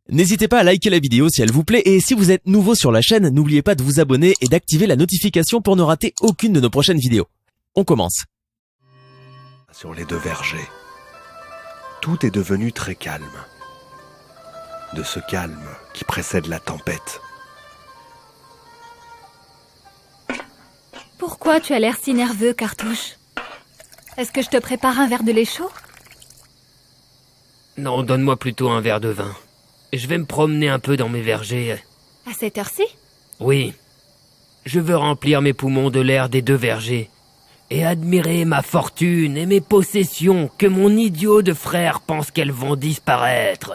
N'hésitez pas à liker la vidéo si elle vous plaît et si vous êtes nouveau sur la chaîne, n'oubliez pas de vous abonner et d'activer la notification pour ne rater aucune de nos prochaines vidéos. On commence. Sur les deux vergers, tout est devenu très calme. De ce calme qui précède la tempête. Pourquoi tu as l'air si nerveux, Cartouche? Est-ce que je te prépare un verre de lait chaud? Non, donne-moi plutôt un verre de vin. Je vais me promener un peu dans mes vergers. À cette heure-ci? Oui. Je veux remplir mes poumons de l'air des deux vergers. Et admirer ma fortune et mes possessions que mon idiot de frère pense qu'elles vont disparaître.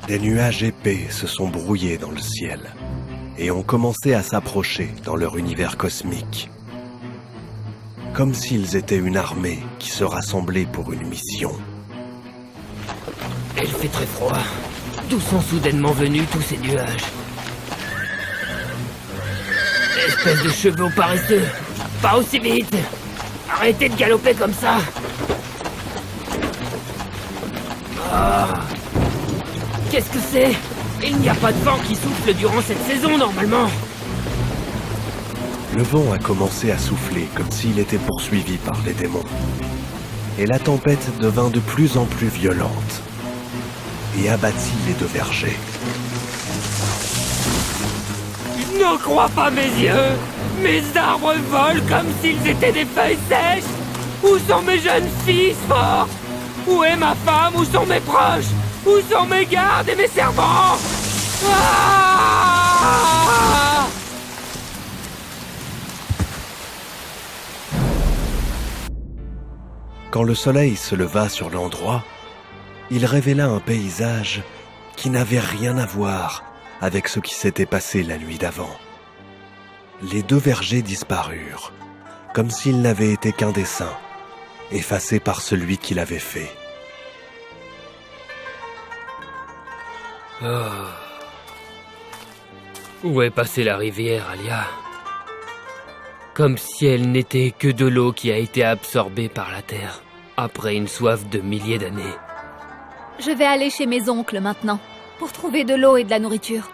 Des nuages épais se sont brouillés dans le ciel et ont commencé à s'approcher dans leur univers cosmique. Comme s'ils étaient une armée qui se rassemblait pour une mission. Il fait très froid. D'où sont soudainement venus tous ces nuages? Espèce de chevaux paresseux. Pas aussi vite. Arrêtez de galoper comme ça. Ah. Qu'est-ce que c'est? Il n'y a pas de vent qui souffle durant cette saison, normalement. Le vent a commencé à souffler comme s'il était poursuivi par les démons. Et la tempête devint de plus en plus violente et abattit les deux vergers. Je n'en crois pas mes yeux. Mes arbres volent comme s'ils étaient des feuilles sèches. Où sont mes jeunes fils forts? Où est ma femme? Où sont mes proches? Où sont mes gardes et mes servants? Ah! Quand le soleil se leva sur l'endroit, il révéla un paysage qui n'avait rien à voir avec ce qui s'était passé la nuit d'avant. Les deux vergers disparurent, comme s'ils n'avaient été qu'un dessin, effacé par celui qui l'avait fait. Oh. Où est passée la rivière, Alia? Comme si elle n'était que de l'eau qui a été absorbée par la terre, après une soif de milliers d'années. Je vais aller chez mes oncles maintenant, pour trouver de l'eau et de la nourriture.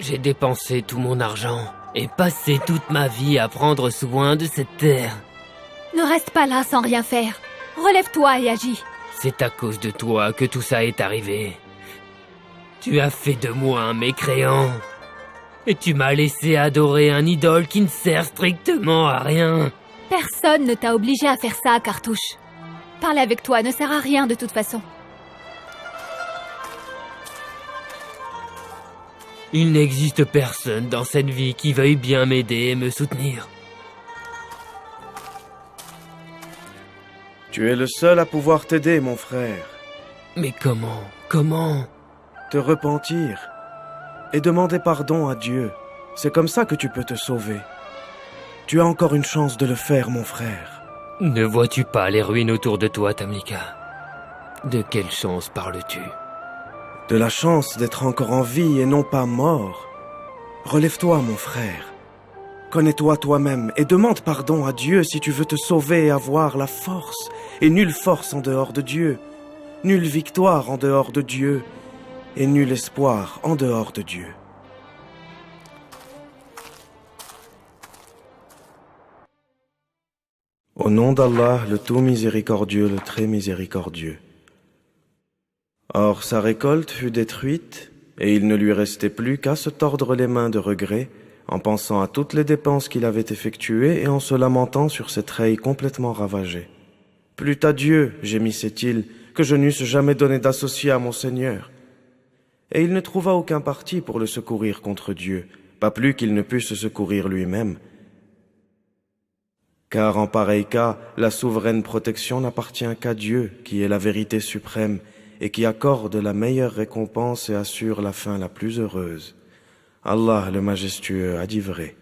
J'ai dépensé tout mon argent et passé toute ma vie à prendre soin de cette terre. Ne reste pas là sans rien faire. Relève-toi et agis. C'est à cause de toi que tout ça est arrivé. Tu as fait de moi un mécréant. Et tu m'as laissé adorer un idole qui ne sert strictement à rien. Personne ne t'a obligé à faire ça, Cartouche. Parler avec toi ne sert à rien de toute façon. Il n'existe personne dans cette vie qui veuille bien m'aider et me soutenir. Tu es le seul à pouvoir t'aider, mon frère. Mais comment? Te repentir et demander pardon à Dieu. C'est comme ça que tu peux te sauver. Tu as encore une chance de le faire, mon frère. Ne vois-tu pas les ruines autour de toi, Tamlika? De quelle chance parles-tu? De la chance d'être encore en vie et non pas mort. Relève-toi, mon frère. Connais-toi toi-même et demande pardon à Dieu si tu veux te sauver et avoir la force. Et nulle force en dehors de Dieu. Nulle victoire en dehors de Dieu. Et nul espoir en dehors de Dieu. Au nom d'Allah, le tout miséricordieux, le très miséricordieux. Or sa récolte fut détruite, et il ne lui restait plus qu'à se tordre les mains de regret, en pensant à toutes les dépenses qu'il avait effectuées et en se lamentant sur ses treilles complètement ravagées. « Plût à Dieu, gémissait-il, que je n'eusse jamais donné d'associé à mon Seigneur. » Et il ne trouva aucun parti pour le secourir contre Dieu, pas plus qu'il ne put se secourir lui-même. Car en pareil cas, la souveraine protection n'appartient qu'à Dieu, qui est la vérité suprême, et qui accorde la meilleure récompense et assure la fin la plus heureuse. Allah le majestueux a dit vrai.